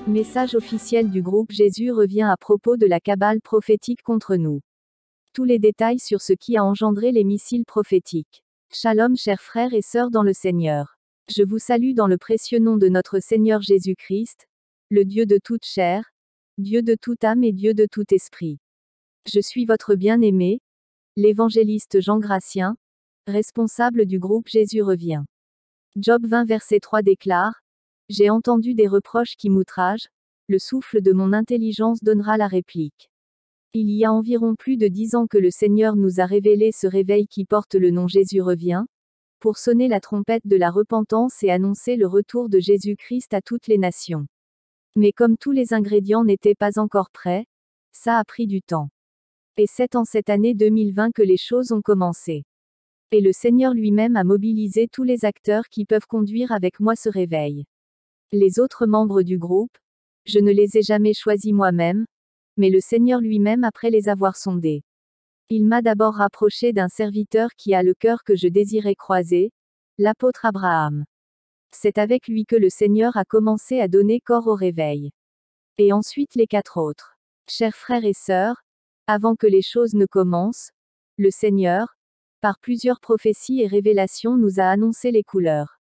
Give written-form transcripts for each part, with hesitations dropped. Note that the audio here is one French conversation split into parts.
Message officiel du groupe Jésus revient à propos de la cabale prophétique contre nous. Tous les détails sur ce qui a engendré les missiles prophétiques. Shalom chers frères et sœurs dans le Seigneur. Je vous salue dans le précieux nom de notre Seigneur Jésus-Christ, le Dieu de toute chair, Dieu de toute âme et Dieu de tout esprit. Je suis votre bien-aimé, l'évangéliste Jean Gratien, responsable du groupe Jésus revient. Job 20 verset 3 déclare: J'ai entendu des reproches qui m'outragent, le souffle de mon intelligence donnera la réplique. Il y a environ plus de 10 ans que le Seigneur nous a révélé ce réveil qui porte le nom Jésus revient, pour sonner la trompette de la repentance et annoncer le retour de Jésus-Christ à toutes les nations. Mais comme tous les ingrédients n'étaient pas encore prêts, ça a pris du temps. Et c'est en cette année 2020 que les choses ont commencé. Et le Seigneur lui-même a mobilisé tous les acteurs qui peuvent conduire avec moi ce réveil. Les autres membres du groupe, je ne les ai jamais choisis moi-même, mais le Seigneur lui-même après les avoir sondés. Il m'a d'abord rapproché d'un serviteur qui a le cœur que je désirais croiser, l'apôtre Abraham. C'est avec lui que le Seigneur a commencé à donner corps au réveil. Et ensuite les 4 autres. Chers frères et sœurs, avant que les choses ne commencent, le Seigneur, par plusieurs prophéties et révélations nous a annoncé les couleurs.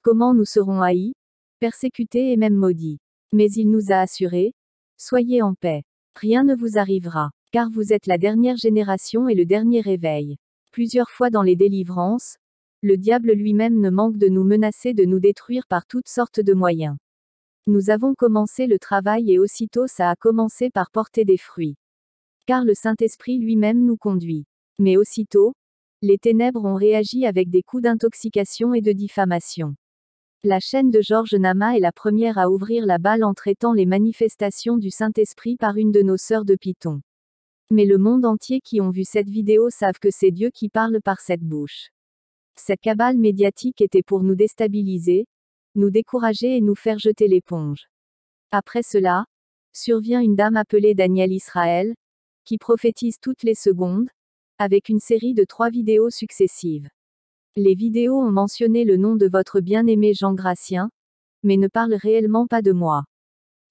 Comment nous serons haïs, persécutés et même maudits. Mais il nous a assurés: soyez en paix. Rien ne vous arrivera, car vous êtes la dernière génération et le dernier réveil. Plusieurs fois dans les délivrances, le diable lui-même ne manque de nous menacer de nous détruire par toutes sortes de moyens. Nous avons commencé le travail et aussitôt ça a commencé par porter des fruits. Car le Saint-Esprit lui-même nous conduit. Mais aussitôt, les ténèbres ont réagi avec des coups d'intoxication et de diffamation. La chaîne de Georges Nama est la première à ouvrir la balle en traitant les manifestations du Saint-Esprit par une de nos sœurs de Python. Mais le monde entier qui ont vu cette vidéo savent que c'est Dieu qui parle par cette bouche. Cette cabale médiatique était pour nous déstabiliser, nous décourager et nous faire jeter l'éponge. Après cela, survient une dame appelée Daniel Israël, qui prophétise toutes les secondes, avec une série de 3 vidéos successives. Les vidéos ont mentionné le nom de votre bien-aimé Jean Gratien, mais ne parlent réellement pas de moi.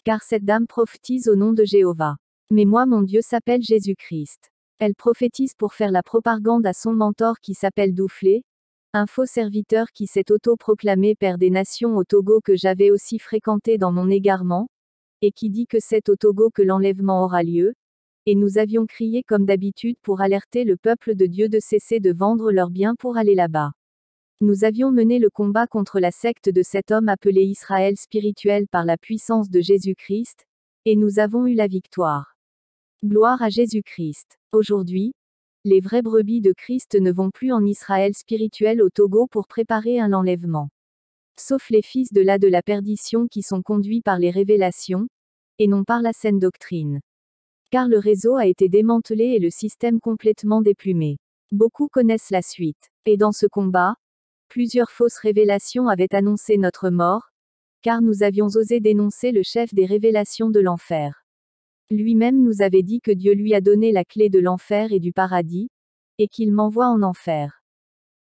Car cette dame prophétise au nom de Jéhovah. Mais moi mon Dieu s'appelle Jésus-Christ. Elle prophétise pour faire la propagande à son mentor qui s'appelle Douflé, un faux serviteur qui s'est auto-proclamé père des nations au Togo que j'avais aussi fréquenté dans mon égarement, et qui dit que c'est au Togo que l'enlèvement aura lieu, et nous avions crié comme d'habitude pour alerter le peuple de Dieu de cesser de vendre leurs biens pour aller là-bas. Nous avions mené le combat contre la secte de cet homme appelé Israël spirituel par la puissance de Jésus-Christ, et nous avons eu la victoire. Gloire à Jésus-Christ. Aujourd'hui, les vraies brebis de Christ ne vont plus en Israël spirituel au Togo pour préparer un enlèvement. Sauf les fils de la perdition qui sont conduits par les révélations, et non par la saine doctrine. Car le réseau a été démantelé et le système complètement déplumé. Beaucoup connaissent la suite. Et dans ce combat, plusieurs fausses révélations avaient annoncé notre mort, car nous avions osé dénoncer le chef des révélations de l'enfer. Lui-même nous avait dit que Dieu lui a donné la clé de l'enfer et du paradis, et qu'il m'envoie en enfer.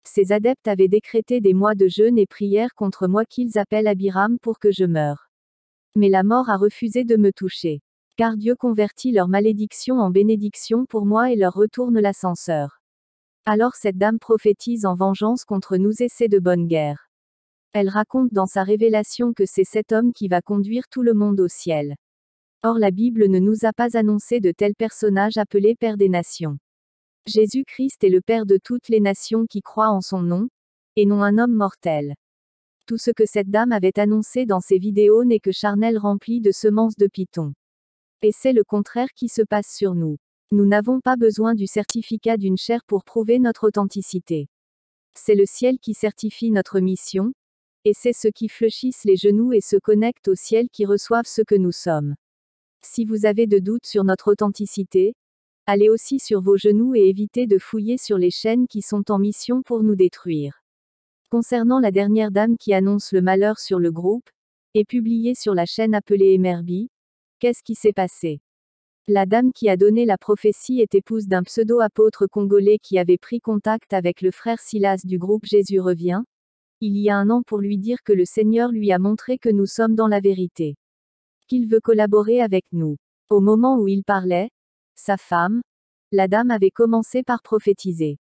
Ces adeptes avaient décrété des mois de jeûne et prière contre moi qu'ils appellent Abiram pour que je meure. Mais la mort a refusé de me toucher. Car Dieu convertit leur malédiction en bénédiction pour moi et leur retourne l'ascenseur. Alors cette dame prophétise en vengeance contre nous et c'est de bonne guerre. Elle raconte dans sa révélation que c'est cet homme qui va conduire tout le monde au ciel. Or la Bible ne nous a pas annoncé de tel personnage appelé Père des Nations. Jésus-Christ est le Père de toutes les nations qui croient en son nom, et non un homme mortel. Tout ce que cette dame avait annoncé dans ses vidéos n'est que charnel rempli de semences de python. Et c'est le contraire qui se passe sur nous. Nous n'avons pas besoin du certificat d'une chair pour prouver notre authenticité. C'est le ciel qui certifie notre mission, et c'est ceux qui fléchissent les genoux et se connectent au ciel qui reçoivent ce que nous sommes. Si vous avez de doutes sur notre authenticité, Allez aussi sur vos genoux et évitez de fouiller sur les chaînes qui sont en mission pour nous détruire. Concernant la dernière dame qui annonce le malheur sur le groupe, et publiée sur la chaîne appelée Emerby, qu'est-ce qui s'est passé? La dame qui a donné la prophétie est épouse d'un pseudo-apôtre congolais qui avait pris contact avec le frère Silas du groupe Jésus revient, il y a un an pour lui dire que le Seigneur lui a montré que nous sommes dans la vérité. Qu'il veut collaborer avec nous. Au moment où il parlait, sa femme, la dame avait commencé par prophétiser.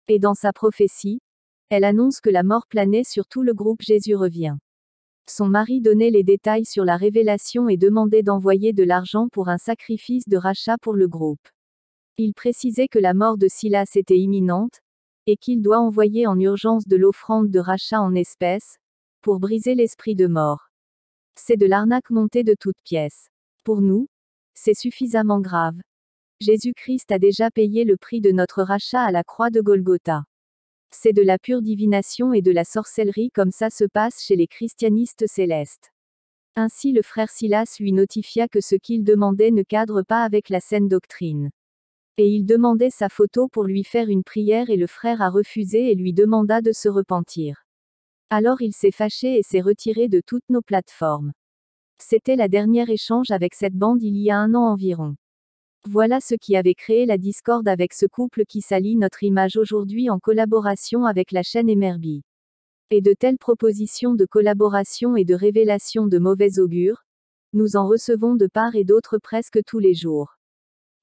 Et dans sa prophétie, elle annonce que la mort planait sur tout le groupe Jésus revient. Son mari donnait les détails sur la révélation et demandait d'envoyer de l'argent pour un sacrifice de rachat pour le groupe. Il précisait que la mort de Silas était imminente, et qu'il doit envoyer en urgence de l'offrande de rachat en espèces, pour briser l'esprit de mort. C'est de l'arnaque montée de toutes pièces. Pour nous, c'est suffisamment grave. Jésus-Christ a déjà payé le prix de notre rachat à la croix de Golgotha. C'est de la pure divination et de la sorcellerie comme ça se passe chez les christianistes célestes. Ainsi le frère Silas lui notifia que ce qu'il demandait ne cadre pas avec la saine doctrine. Et il demandait sa photo pour lui faire une prière et le frère a refusé et lui demanda de se repentir. Alors il s'est fâché et s'est retiré de toutes nos plateformes. C'était la dernière échange avec cette bande il y a un an environ. Voilà ce qui avait créé la discorde avec ce couple qui salit notre image aujourd'hui en collaboration avec la chaîne Emerby. Et de telles propositions de collaboration et de révélation de mauvais augure, nous en recevons de part et d'autre presque tous les jours.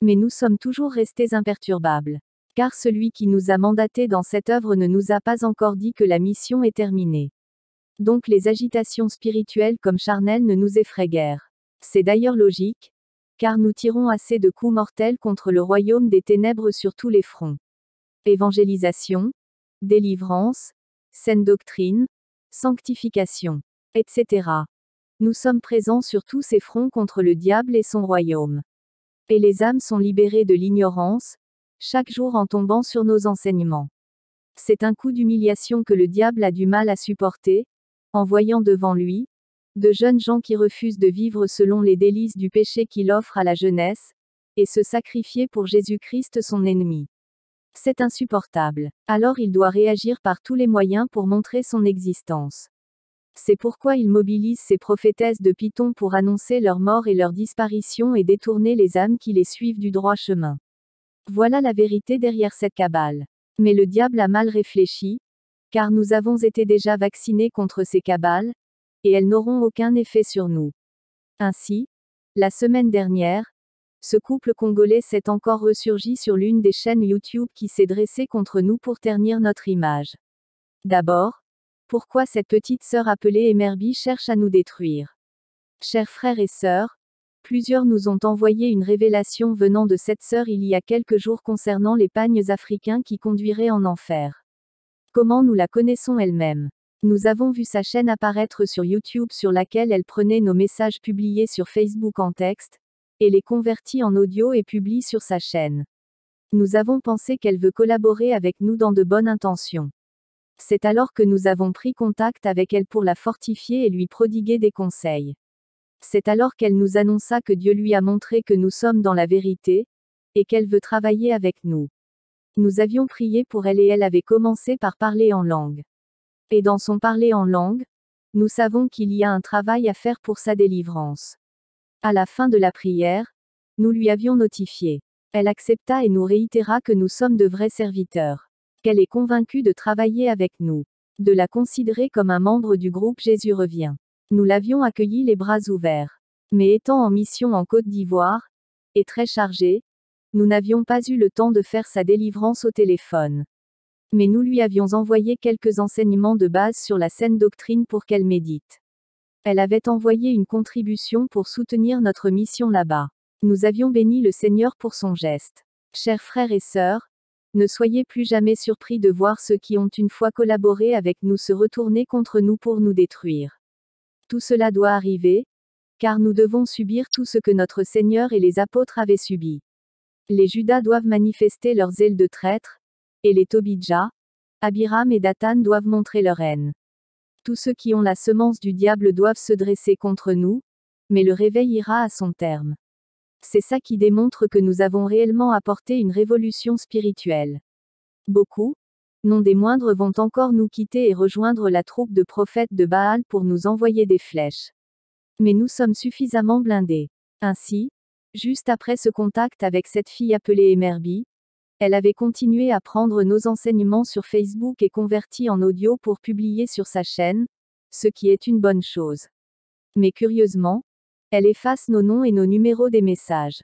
Mais nous sommes toujours restés imperturbables. Car celui qui nous a mandatés dans cette œuvre ne nous a pas encore dit que la mission est terminée. Donc les agitations spirituelles comme charnelles ne nous effraient guère. C'est d'ailleurs logique, car nous tirons assez de coups mortels contre le royaume des ténèbres sur tous les fronts. Évangélisation, délivrance, saine doctrine, sanctification, etc. Nous sommes présents sur tous ces fronts contre le diable et son royaume. Et les âmes sont libérées de l'ignorance, chaque jour en tombant sur nos enseignements. C'est un coup d'humiliation que le diable a du mal à supporter, en voyant devant lui, de jeunes gens qui refusent de vivre selon les délices du péché qu'il offre à la jeunesse, et se sacrifier pour Jésus-Christ son ennemi. C'est insupportable. Alors il doit réagir par tous les moyens pour montrer son existence. C'est pourquoi il mobilise ses prophétesses de Python pour annoncer leur mort et leur disparition et détourner les âmes qui les suivent du droit chemin. Voilà la vérité derrière cette cabale. Mais le diable a mal réfléchi, car nous avons été déjà vaccinés contre ces cabales, et elles n'auront aucun effet sur nous. Ainsi, la semaine dernière, ce couple congolais s'est encore ressurgi sur l'une des chaînes YouTube qui s'est dressée contre nous pour ternir notre image. D'abord, pourquoi cette petite sœur appelée Emerby cherche à nous détruire? Chers frères et sœurs, plusieurs nous ont envoyé une révélation venant de cette sœur il y a quelques jours concernant les pagnes africains qui conduiraient en enfer. Comment nous la connaissons elle-même? Nous avons vu sa chaîne apparaître sur YouTube sur laquelle elle prenait nos messages publiés sur Facebook en texte, et les convertit en audio et publie sur sa chaîne. Nous avons pensé qu'elle veut collaborer avec nous dans de bonnes intentions. C'est alors que nous avons pris contact avec elle pour la fortifier et lui prodiguer des conseils. C'est alors qu'elle nous annonça que Dieu lui a montré que nous sommes dans la vérité, et qu'elle veut travailler avec nous. Nous avions prié pour elle et elle avait commencé par parler en langue. Et dans son parler en langue, nous savons qu'il y a un travail à faire pour sa délivrance. À la fin de la prière, nous lui avions notifié. Elle accepta et nous réitéra que nous sommes de vrais serviteurs. Qu'elle est convaincue de travailler avec nous. De la considérer comme un membre du groupe Jésus revient. Nous l'avions accueillie les bras ouverts. Mais étant en mission en Côte d'Ivoire, et très chargée, nous n'avions pas eu le temps de faire sa délivrance au téléphone. Mais nous lui avions envoyé quelques enseignements de base sur la saine doctrine pour qu'elle médite. Elle avait envoyé une contribution pour soutenir notre mission là-bas. Nous avions béni le Seigneur pour son geste. Chers frères et sœurs, ne soyez plus jamais surpris de voir ceux qui ont une fois collaboré avec nous se retourner contre nous pour nous détruire. Tout cela doit arriver, car nous devons subir tout ce que notre Seigneur et les apôtres avaient subi. Les Judas doivent manifester leur zèle de traître, et les Tobidja, Abiram et Dathan doivent montrer leur haine. Tous ceux qui ont la semence du diable doivent se dresser contre nous, mais le réveil ira à son terme. C'est ça qui démontre que nous avons réellement apporté une révolution spirituelle. Beaucoup, non des moindres, vont encore nous quitter et rejoindre la troupe de prophètes de Baal pour nous envoyer des flèches. Mais nous sommes suffisamment blindés. Ainsi, juste après ce contact avec cette fille appelée Emerby, elle avait continué à prendre nos enseignements sur Facebook et converti en audio pour publier sur sa chaîne, ce qui est une bonne chose. Mais curieusement, elle efface nos noms et nos numéros des messages.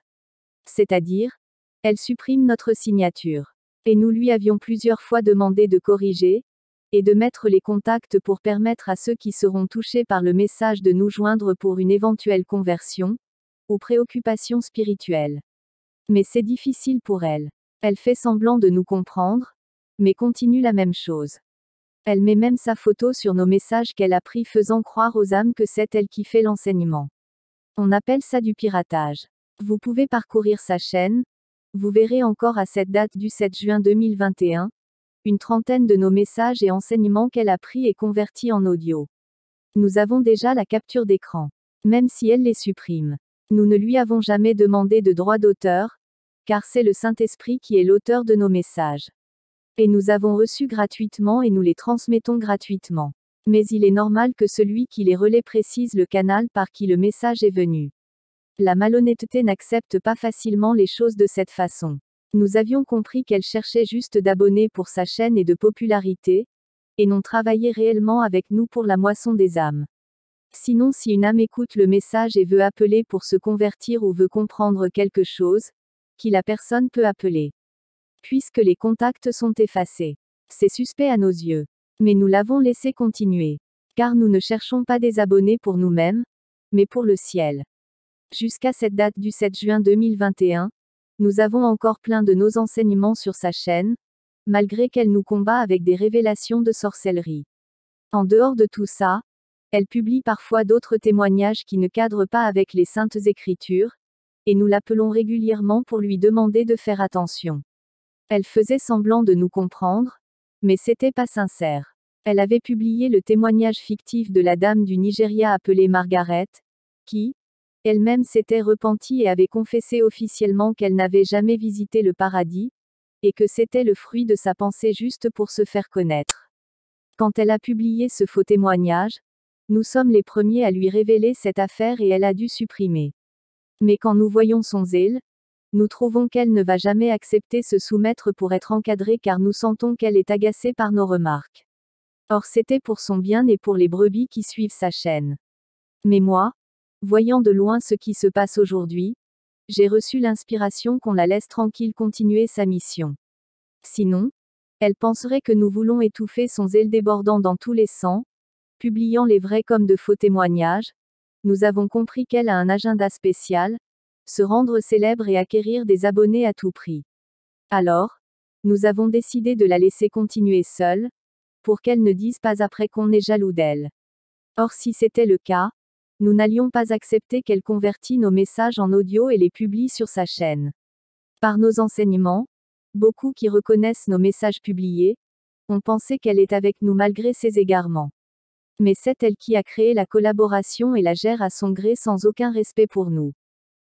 C'est-à-dire, elle supprime notre signature. Et nous lui avions plusieurs fois demandé de corriger, et de mettre les contacts pour permettre à ceux qui seront touchés par le message de nous joindre pour une éventuelle conversion, ou préoccupation spirituelle. Mais c'est difficile pour elle. Elle fait semblant de nous comprendre, mais continue la même chose. Elle met même sa photo sur nos messages qu'elle a pris, faisant croire aux âmes que c'est elle qui fait l'enseignement. On appelle ça du piratage. Vous pouvez parcourir sa chaîne, vous verrez encore à cette date du 7 juin 2021, une trentaine de nos messages et enseignements qu'elle a pris et convertis en audio. Nous avons déjà la capture d'écran. Même si elle les supprime. Nous ne lui avons jamais demandé de droit d'auteur, car c'est le Saint-Esprit qui est l'auteur de nos messages. Et nous avons reçus gratuitement et nous les transmettons gratuitement. Mais il est normal que celui qui les relaie précise le canal par qui le message est venu. La malhonnêteté n'accepte pas facilement les choses de cette façon. Nous avions compris qu'elle cherchait juste d'abonnés pour sa chaîne et de popularité, et non travaillait réellement avec nous pour la moisson des âmes. Sinon, si une âme écoute le message et veut appeler pour se convertir ou veut comprendre quelque chose, qui la personne peut appeler. Puisque les contacts sont effacés. C'est suspect à nos yeux. Mais nous l'avons laissé continuer. Car nous ne cherchons pas des abonnés pour nous-mêmes, mais pour le ciel. Jusqu'à cette date du 7 juin 2021, nous avons encore plein de nos enseignements sur sa chaîne, malgré qu'elle nous combat avec des révélations de sorcellerie. En dehors de tout ça, elle publie parfois d'autres témoignages qui ne cadrent pas avec les saintes écritures, et nous l'appelons régulièrement pour lui demander de faire attention. Elle faisait semblant de nous comprendre, mais c'était pas sincère. Elle avait publié le témoignage fictif de la dame du Nigeria appelée Margaret, qui, elle-même s'était repentie et avait confessé officiellement qu'elle n'avait jamais visité le paradis, et que c'était le fruit de sa pensée juste pour se faire connaître. Quand elle a publié ce faux témoignage, nous sommes les premiers à lui révéler cette affaire et elle a dû supprimer. Mais quand nous voyons son zèle, nous trouvons qu'elle ne va jamais accepter se soumettre pour être encadrée car nous sentons qu'elle est agacée par nos remarques. Or c'était pour son bien et pour les brebis qui suivent sa chaîne. Mais moi, voyant de loin ce qui se passe aujourd'hui, j'ai reçu l'inspiration qu'on la laisse tranquille continuer sa mission. Sinon, elle penserait que nous voulons étouffer son zèle débordant dans tous les sens, publiant les vrais comme de faux témoignages. Nous avons compris qu'elle a un agenda spécial, se rendre célèbre et acquérir des abonnés à tout prix. Alors, nous avons décidé de la laisser continuer seule, pour qu'elle ne dise pas après qu'on est jaloux d'elle. Or si c'était le cas, nous n'allions pas accepter qu'elle convertisse nos messages en audio et les publie sur sa chaîne. Par nos enseignements, beaucoup qui reconnaissent nos messages publiés, ont pensé qu'elle est avec nous malgré ses égarements. Mais c'est elle qui a créé la collaboration et la gère à son gré sans aucun respect pour nous.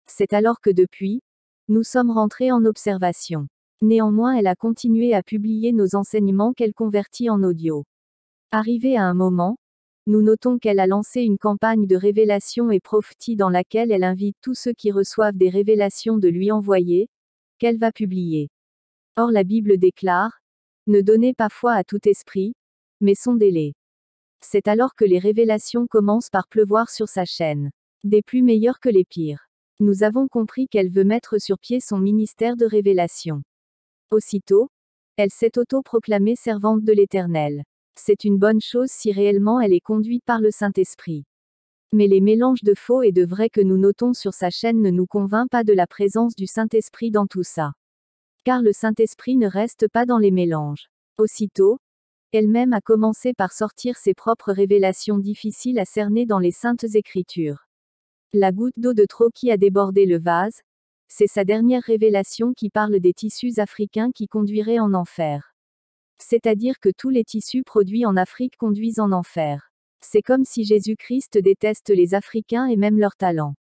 C'est alors que depuis, nous sommes rentrés en observation. Néanmoins, elle a continué à publier nos enseignements qu'elle convertit en audio. Arrivé à un moment, nous notons qu'elle a lancé une campagne de révélation et prophétie dans laquelle elle invite tous ceux qui reçoivent des révélations de lui envoyer, qu'elle va publier. Or la Bible déclare, ne donnez pas foi à tout esprit, mais sondez-les. C'est alors que les révélations commencent par pleuvoir sur sa chaîne. Des plus meilleures que les pires. Nous avons compris qu'elle veut mettre sur pied son ministère de révélation. Aussitôt, elle s'est auto-proclamée servante de l'Éternel. C'est une bonne chose si réellement elle est conduite par le Saint-Esprit. Mais les mélanges de faux et de vrai que nous notons sur sa chaîne ne nous convainc pas de la présence du Saint-Esprit dans tout ça. Car le Saint-Esprit ne reste pas dans les mélanges. Aussitôt, elle-même a commencé par sortir ses propres révélations difficiles à cerner dans les Saintes Écritures. La goutte d'eau de trop qui a débordé le vase, c'est sa dernière révélation qui parle des tissus africains qui conduiraient en enfer. C'est-à-dire que tous les tissus produits en Afrique conduisent en enfer. C'est comme si Jésus-Christ déteste les Africains et même leurs talents.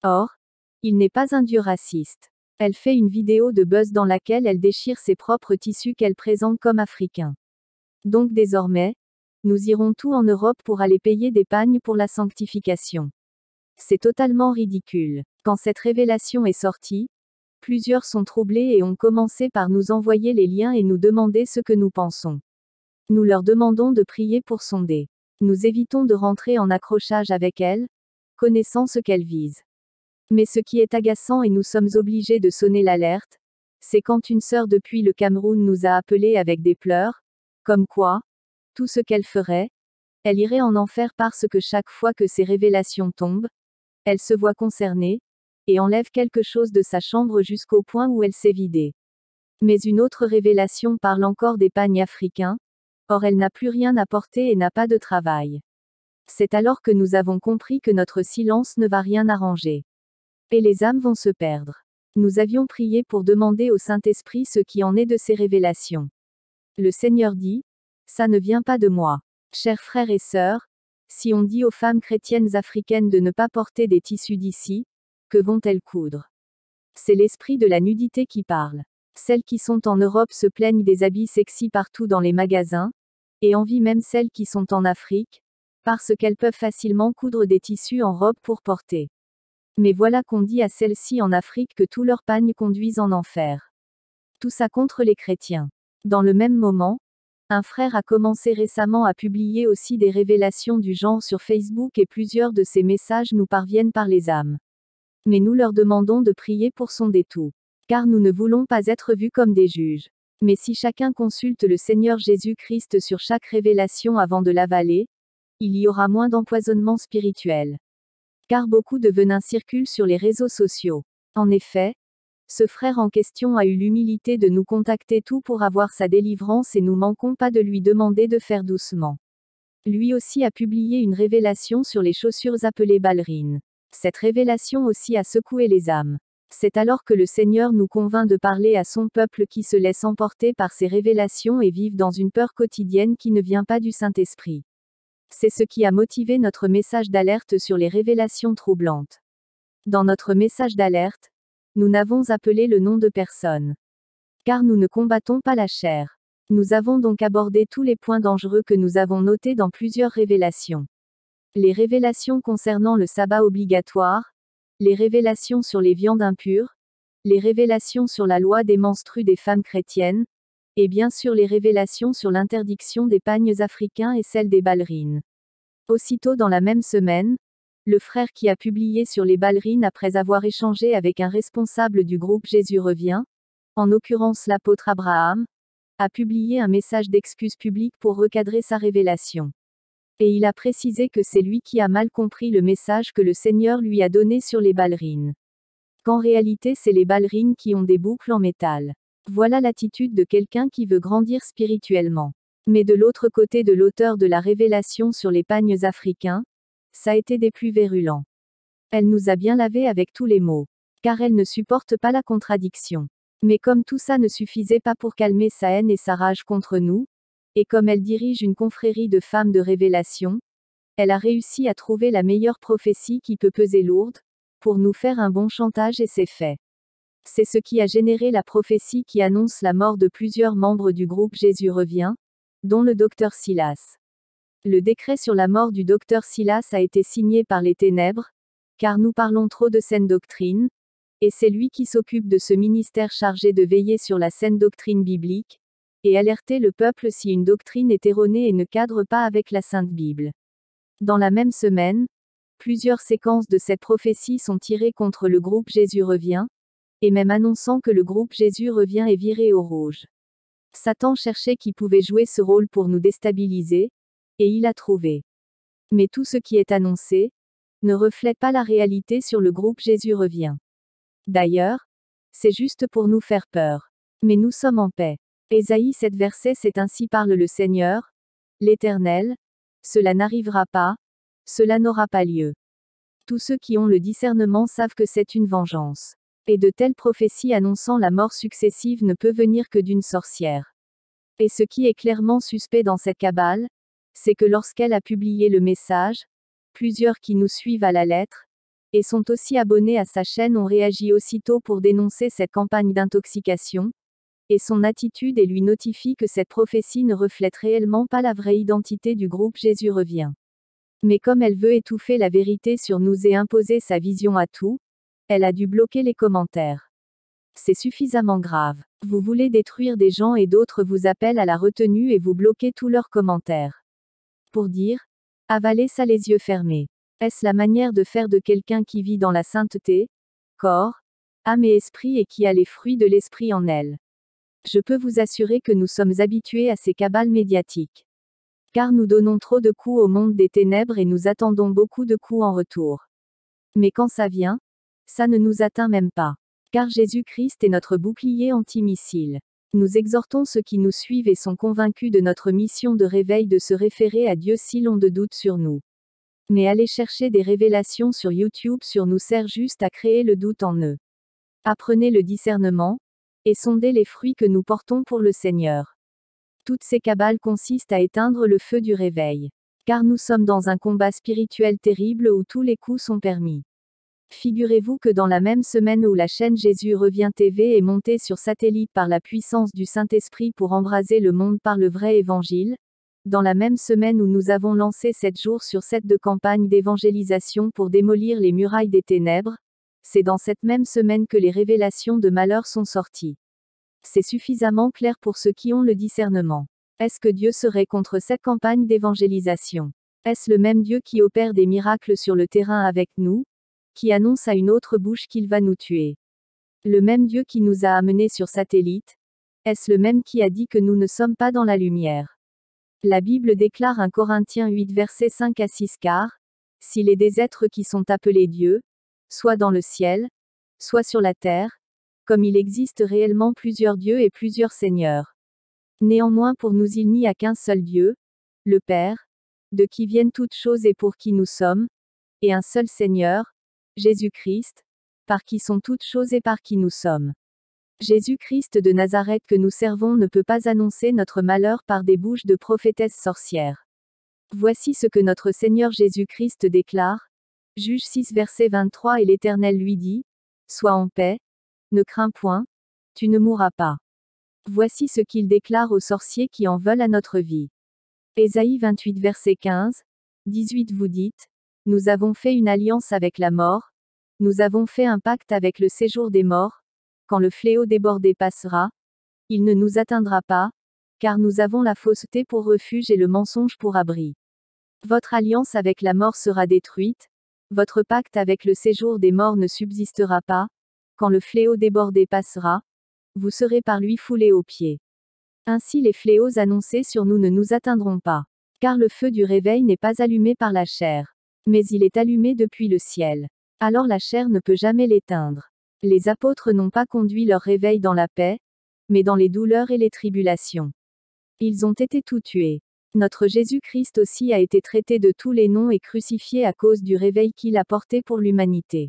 Or, Il n'est pas un dieu raciste. Elle fait une vidéo de buzz dans laquelle elle déchire ses propres tissus qu'elle présente comme africains. Donc désormais, nous irons tout en Europe pour aller payer des pagnes pour la sanctification. C'est totalement ridicule. Quand cette révélation est sortie, plusieurs sont troublés et ont commencé par nous envoyer les liens et nous demander ce que nous pensons. Nous leur demandons de prier pour sonder. Nous évitons de rentrer en accrochage avec elles, connaissant ce qu'elles visent. Mais ce qui est agaçant et nous sommes obligés de sonner l'alerte, c'est quand une sœur depuis le Cameroun nous a appelés avec des pleurs, comme quoi, tout ce qu'elle ferait, elle irait en enfer parce que chaque fois que ces révélations tombent, elle se voit concernée, et enlève quelque chose de sa chambre jusqu'au point où elle s'est vidée. Mais une autre révélation parle encore des pagnes africains, or elle n'a plus rien à porter et n'a pas de travail. C'est alors que nous avons compris que notre silence ne va rien arranger. Et les âmes vont se perdre. Nous avions prié pour demander au Saint-Esprit ce qui en est de ces révélations. Le Seigneur dit, ça ne vient pas de moi. Chers frères et sœurs, si on dit aux femmes chrétiennes africaines de ne pas porter des tissus d'ici, que vont-elles coudre? C'est l'esprit de la nudité qui parle. Celles qui sont en Europe se plaignent des habits sexy partout dans les magasins, et envient même celles qui sont en Afrique, parce qu'elles peuvent facilement coudre des tissus en robe pour porter. Mais voilà qu'on dit à celles-ci en Afrique que tous leurs pagnes conduisent en enfer. Tout ça contre les chrétiens. Dans le même moment, un frère a commencé récemment à publier aussi des révélations du genre sur Facebook et plusieurs de ces messages nous parviennent par les âmes. Mais nous leur demandons de prier pour sonder tout. Car nous ne voulons pas être vus comme des juges. Mais si chacun consulte le Seigneur Jésus-Christ sur chaque révélation avant de l'avaler, il y aura moins d'empoisonnement spirituel. Car beaucoup de venin circulent sur les réseaux sociaux. En effet, ce frère en question a eu l'humilité de nous contacter tout pour avoir sa délivrance et nous manquons pas de lui demander de faire doucement. Lui aussi a publié une révélation sur les chaussures appelées ballerines. Cette révélation aussi a secoué les âmes. C'est alors que le Seigneur nous convainc de parler à son peuple qui se laisse emporter par ces révélations et vivent dans une peur quotidienne qui ne vient pas du Saint-Esprit. C'est ce qui a motivé notre message d'alerte sur les révélations troublantes. Dans notre message d'alerte, nous n'avons appelé le nom de personne. Car nous ne combattons pas la chair. Nous avons donc abordé tous les points dangereux que nous avons notés dans plusieurs révélations. Les révélations concernant le sabbat obligatoire, les révélations sur les viandes impures, les révélations sur la loi des menstrues des femmes chrétiennes, et bien sûr les révélations sur l'interdiction des pagnes africains et celle des ballerines. Aussitôt dans la même semaine, le frère qui a publié sur les ballerines après avoir échangé avec un responsable du groupe Jésus revient, en l'occurrence l'apôtre Abraham, a publié un message d'excuse publique pour recadrer sa révélation. Et il a précisé que c'est lui qui a mal compris le message que le Seigneur lui a donné sur les ballerines. Qu'en réalité c'est les ballerines qui ont des boucles en métal. Voilà l'attitude de quelqu'un qui veut grandir spirituellement. Mais de l'autre côté de l'auteur de la révélation sur les pagnes africains, ça a été des plus virulents. Elle nous a bien lavé avec tous les mots. Car elle ne supporte pas la contradiction. Mais comme tout ça ne suffisait pas pour calmer sa haine et sa rage contre nous, et comme elle dirige une confrérie de femmes de révélation, elle a réussi à trouver la meilleure prophétie qui peut peser lourde, pour nous faire un bon chantage et c'est fait. C'est ce qui a généré la prophétie qui annonce la mort de plusieurs membres du groupe Jésus revient, dont le docteur Silas. Le décret sur la mort du docteur Silas a été signé par les ténèbres, car nous parlons trop de saine doctrine, et c'est lui qui s'occupe de ce ministère chargé de veiller sur la saine doctrine biblique, et alerter le peuple si une doctrine est erronée et ne cadre pas avec la Sainte Bible. Dans la même semaine, plusieurs séquences de cette prophétie sont tirées contre le groupe Jésus revient, et même annonçant que le groupe Jésus revient est viré au rouge. Satan cherchait qui pouvait jouer ce rôle pour nous déstabiliser, et il a trouvé. Mais tout ce qui est annoncé ne reflète pas la réalité sur le groupe Jésus revient. D'ailleurs, c'est juste pour nous faire peur. Mais nous sommes en paix. Ésaïe 7 verset c'est ainsi parle le Seigneur, l'Éternel, cela n'arrivera pas, cela n'aura pas lieu. Tous ceux qui ont le discernement savent que c'est une vengeance. Et de telles prophéties annonçant la mort successive ne peut venir que d'une sorcière. Et ce qui est clairement suspect dans cette cabale, c'est que lorsqu'elle a publié le message, plusieurs qui nous suivent à la lettre, et sont aussi abonnés à sa chaîne ont réagi aussitôt pour dénoncer cette campagne d'intoxication, et son attitude et lui notifie que cette prophétie ne reflète réellement pas la vraie identité du groupe Jésus revient. Mais comme elle veut étouffer la vérité sur nous et imposer sa vision à tout, elle a dû bloquer les commentaires. C'est suffisamment grave. Vous voulez détruire des gens et d'autres vous appellent à la retenue et vous bloquez tous leurs commentaires. Pour dire, avalez ça les yeux fermés. Est-ce la manière de faire de quelqu'un qui vit dans la sainteté, corps, âme et esprit et qui a les fruits de l'esprit en elle? Je peux vous assurer que nous sommes habitués à ces cabales médiatiques. Car nous donnons trop de coups au monde des ténèbres et nous attendons beaucoup de coups en retour. Mais quand ça vient, ça ne nous atteint même pas. Car Jésus-Christ est notre bouclier antimissile. Nous exhortons ceux qui nous suivent et sont convaincus de notre mission de réveil de se référer à Dieu si l'on de doute sur nous. Mais aller chercher des révélations sur YouTube sur nous sert juste à créer le doute en eux. Apprenez le discernement, et sondez les fruits que nous portons pour le Seigneur. Toutes ces cabales consistent à éteindre le feu du réveil. Car nous sommes dans un combat spirituel terrible où tous les coups sont permis. Figurez-vous que dans la même semaine où la chaîne Jésus revient TV est montée sur satellite par la puissance du Saint-Esprit pour embraser le monde par le vrai évangile, dans la même semaine où nous avons lancé 7 jours sur 7 de campagne d'évangélisation pour démolir les murailles des ténèbres, c'est dans cette même semaine que les révélations de malheur sont sorties. C'est suffisamment clair pour ceux qui ont le discernement. Est-ce que Dieu serait contre cette campagne d'évangélisation? Est-ce le même Dieu qui opère des miracles sur le terrain avec nous, qui annonce à une autre bouche qu'il va nous tuer? Le même Dieu qui nous a amenés sur satellite? Est-ce le même qui a dit que nous ne sommes pas dans la lumière? La Bible déclare 1 Corinthiens 8 versets 5 à 6 car, s'il est des êtres qui sont appelés Dieu, soit dans le ciel, soit sur la terre, comme il existe réellement plusieurs dieux et plusieurs seigneurs. Néanmoins pour nous il n'y a qu'un seul Dieu, le Père, de qui viennent toutes choses et pour qui nous sommes, et un seul Seigneur, Jésus-Christ, par qui sont toutes choses et par qui nous sommes. Jésus-Christ de Nazareth que nous servons ne peut pas annoncer notre malheur par des bouches de prophétesses sorcières. Voici ce que notre Seigneur Jésus-Christ déclare, Juge 6 verset 23 et l'Éternel lui dit, sois en paix, ne crains point, tu ne mourras pas. Voici ce qu'il déclare aux sorciers qui en veulent à notre vie. Ésaïe 28 verset 15, 18 vous dites, nous avons fait une alliance avec la mort, nous avons fait un pacte avec le séjour des morts, quand le fléau débordé passera, il ne nous atteindra pas, car nous avons la fausseté pour refuge et le mensonge pour abri. Votre alliance avec la mort sera détruite, votre pacte avec le séjour des morts ne subsistera pas, quand le fléau débordé passera, vous serez par lui foulés aux pieds. Ainsi les fléaux annoncés sur nous ne nous atteindront pas. Car le feu du réveil n'est pas allumé par la chair. Mais il est allumé depuis le ciel. Alors la chair ne peut jamais l'éteindre. Les apôtres n'ont pas conduit leur réveil dans la paix, mais dans les douleurs et les tribulations. Ils ont été tous tués. Notre Jésus-Christ aussi a été traité de tous les noms et crucifié à cause du réveil qu'il a porté pour l'humanité.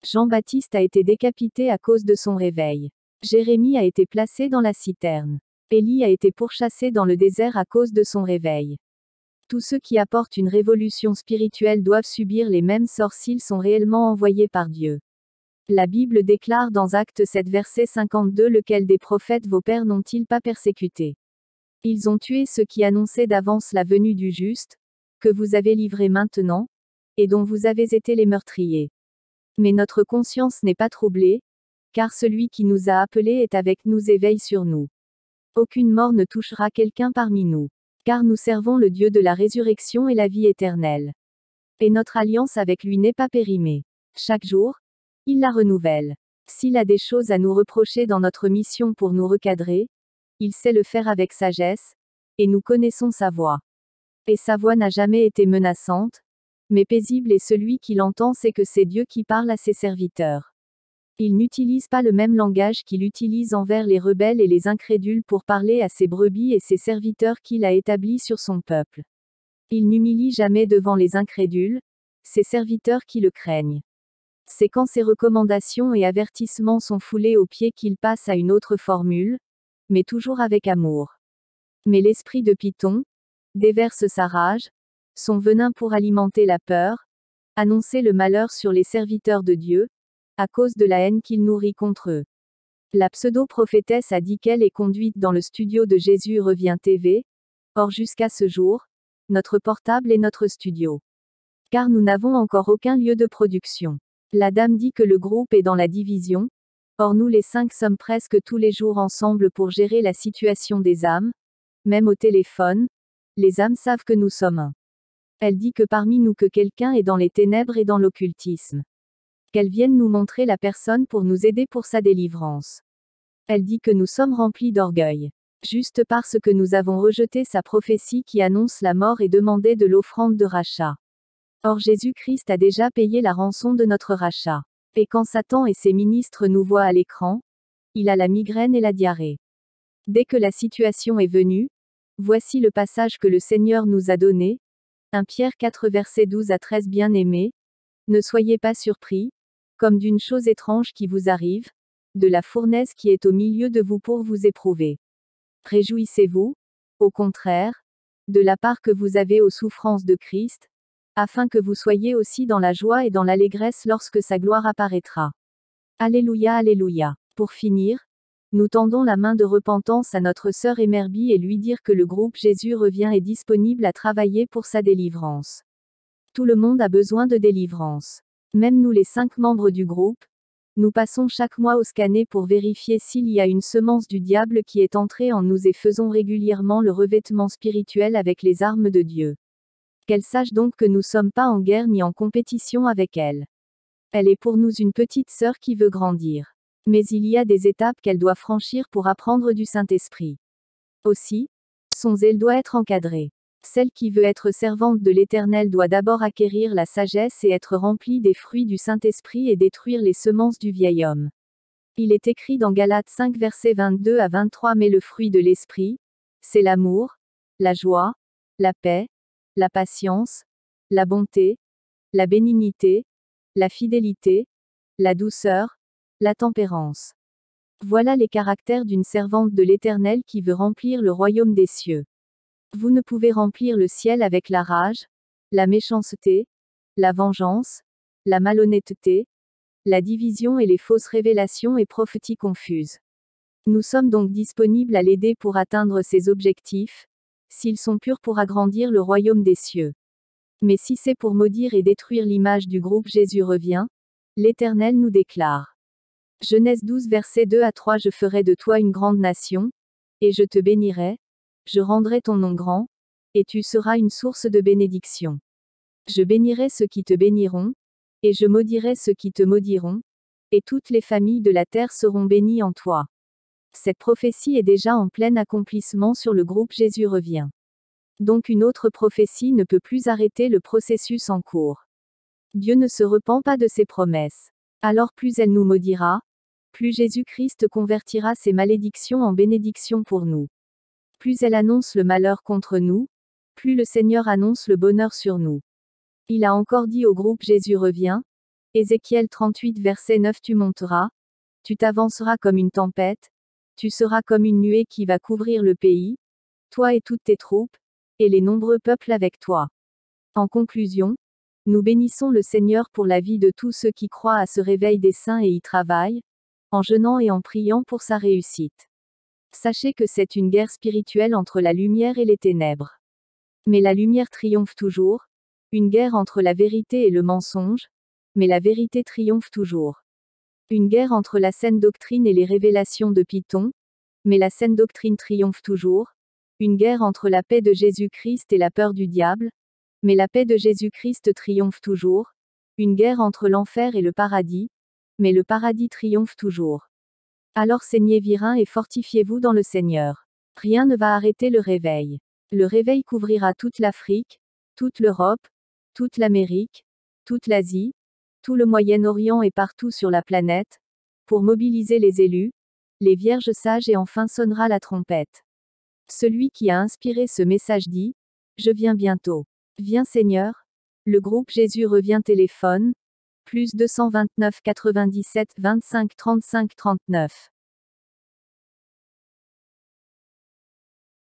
Jean-Baptiste a été décapité à cause de son réveil. Jérémie a été placé dans la citerne. Élie a été pourchassé dans le désert à cause de son réveil. Tous ceux qui apportent une révolution spirituelle doivent subir les mêmes sorts s'ils sont réellement envoyés par Dieu. La Bible déclare dans Actes 7 verset 52 lequel des prophètes vos pères n'ont-ils pas persécuté? Ils ont tué ceux qui annonçaient d'avance la venue du juste, que vous avez livré maintenant, et dont vous avez été les meurtriers. Mais notre conscience n'est pas troublée, car celui qui nous a appelés est avec nous et veille sur nous. Aucune mort ne touchera quelqu'un parmi nous. Car nous servons le Dieu de la résurrection et la vie éternelle. Et notre alliance avec lui n'est pas périmée. Chaque jour, il la renouvelle. S'il a des choses à nous reprocher dans notre mission pour nous recadrer, il sait le faire avec sagesse, et nous connaissons sa voix. Et sa voix n'a jamais été menaçante, mais paisible et celui qui l'entend sait que c'est Dieu qui parle à ses serviteurs. Il n'utilise pas le même langage qu'il utilise envers les rebelles et les incrédules pour parler à ses brebis et ses serviteurs qu'il a établis sur son peuple. Il n'humilie jamais devant les incrédules, ses serviteurs qui le craignent. C'est quand ses recommandations et avertissements sont foulés aux pieds qu'il passe à une autre formule, mais toujours avec amour. Mais l'esprit de Python déverse sa rage, son venin pour alimenter la peur, annoncer le malheur sur les serviteurs de Dieu, à cause de la haine qu'il nourrit contre eux. La pseudo-prophétesse a dit qu'elle est conduite dans le studio de Jésus revient TV. Or jusqu'à ce jour, notre portable est notre studio. Car nous n'avons encore aucun lieu de production. La dame dit que le groupe est dans la division. Or nous les 5 sommes presque tous les jours ensemble pour gérer la situation des âmes. Même au téléphone, les âmes savent que nous sommes un. Elle dit que parmi nous que quelqu'un est dans les ténèbres et dans l'occultisme. Qu'elle vienne nous montrer la personne pour nous aider pour sa délivrance. Elle dit que nous sommes remplis d'orgueil. Juste parce que nous avons rejeté sa prophétie qui annonce la mort et demandait de l'offrande de rachat. Or Jésus-Christ a déjà payé la rançon de notre rachat. Et quand Satan et ses ministres nous voient à l'écran, il a la migraine et la diarrhée. Dès que la situation est venue, voici le passage que le Seigneur nous a donné. 1 Pierre 4 versets 12 à 13 Bien-aimés, ne soyez pas surpris, comme d'une chose étrange qui vous arrive, de la fournaise qui est au milieu de vous pour vous éprouver. Réjouissez-vous, au contraire, de la part que vous avez aux souffrances de Christ, afin que vous soyez aussi dans la joie et dans l'allégresse lorsque sa gloire apparaîtra. Alléluia, alléluia. Pour finir, nous tendons la main de repentance à notre sœur Emerby et lui dire que le groupe Jésus revient est disponible à travailler pour sa délivrance. Tout le monde a besoin de délivrance. Même nous les 5 membres du groupe, nous passons chaque mois au scanner pour vérifier s'il y a une semence du diable qui est entrée en nous et faisons régulièrement le revêtement spirituel avec les armes de Dieu. Qu'elle sache donc que nous ne sommes pas en guerre ni en compétition avec elle. Elle est pour nous une petite sœur qui veut grandir. Mais il y a des étapes qu'elle doit franchir pour apprendre du Saint-Esprit. Aussi, son zèle doit être encadré. Celle qui veut être servante de l'Éternel doit d'abord acquérir la sagesse et être remplie des fruits du Saint-Esprit et détruire les semences du vieil homme. Il est écrit dans Galates 5 versets 22 à 23 Mais le fruit de l'Esprit, c'est l'amour, la joie, la paix, la patience, la bonté, la bénignité, la fidélité, la douceur, la tempérance. Voilà les caractères d'une servante de l'Éternel qui veut remplir le royaume des cieux. Vous ne pouvez remplir le ciel avec la rage, la méchanceté, la vengeance, la malhonnêteté, la division et les fausses révélations et prophéties confuses. Nous sommes donc disponibles à l'aider pour atteindre ses objectifs, s'ils sont purs pour agrandir le royaume des cieux. Mais si c'est pour maudire et détruire l'image du groupe Jésus revient, l'Éternel nous déclare. Genèse 12 versets 2 à 3 Je ferai de toi une grande nation, et je te bénirai, je rendrai ton nom grand, et tu seras une source de bénédiction. Je bénirai ceux qui te béniront, et je maudirai ceux qui te maudiront, et toutes les familles de la terre seront bénies en toi. Cette prophétie est déjà en plein accomplissement sur le groupe Jésus revient. Donc une autre prophétie ne peut plus arrêter le processus en cours. Dieu ne se repent pas de ses promesses. Alors plus elle nous maudira, plus Jésus-Christ convertira ses malédictions en bénédictions pour nous. Plus elle annonce le malheur contre nous, plus le Seigneur annonce le bonheur sur nous. Il a encore dit au groupe Jésus revient, Ézéchiel 38 verset 9 Tu monteras, tu t'avanceras comme une tempête, tu seras comme une nuée qui va couvrir le pays, toi et toutes tes troupes, et les nombreux peuples avec toi. En conclusion, nous bénissons le Seigneur pour la vie de tous ceux qui croient à ce réveil des saints et y travaillent, en jeûnant et en priant pour sa réussite. Sachez que c'est une guerre spirituelle entre la lumière et les ténèbres. Mais la lumière triomphe toujours, une guerre entre la vérité et le mensonge, mais la vérité triomphe toujours. Une guerre entre la saine doctrine et les révélations de Python, mais la saine doctrine triomphe toujours. Une guerre entre la paix de Jésus-Christ et la peur du diable, mais la paix de Jésus-Christ triomphe toujours. Une guerre entre l'enfer et le paradis, mais le paradis triomphe toujours. Alors saignez virin et fortifiez-vous dans le Seigneur. Rien ne va arrêter le réveil. Le réveil couvrira toute l'Afrique, toute l'Europe, toute l'Amérique, toute l'Asie, tout le Moyen-Orient et partout sur la planète, pour mobiliser les élus, les vierges sages et enfin sonnera la trompette. Celui qui a inspiré ce message dit, je viens bientôt. Viens Seigneur. Le groupe Jésus revient téléphone, +229 97 25 35 39.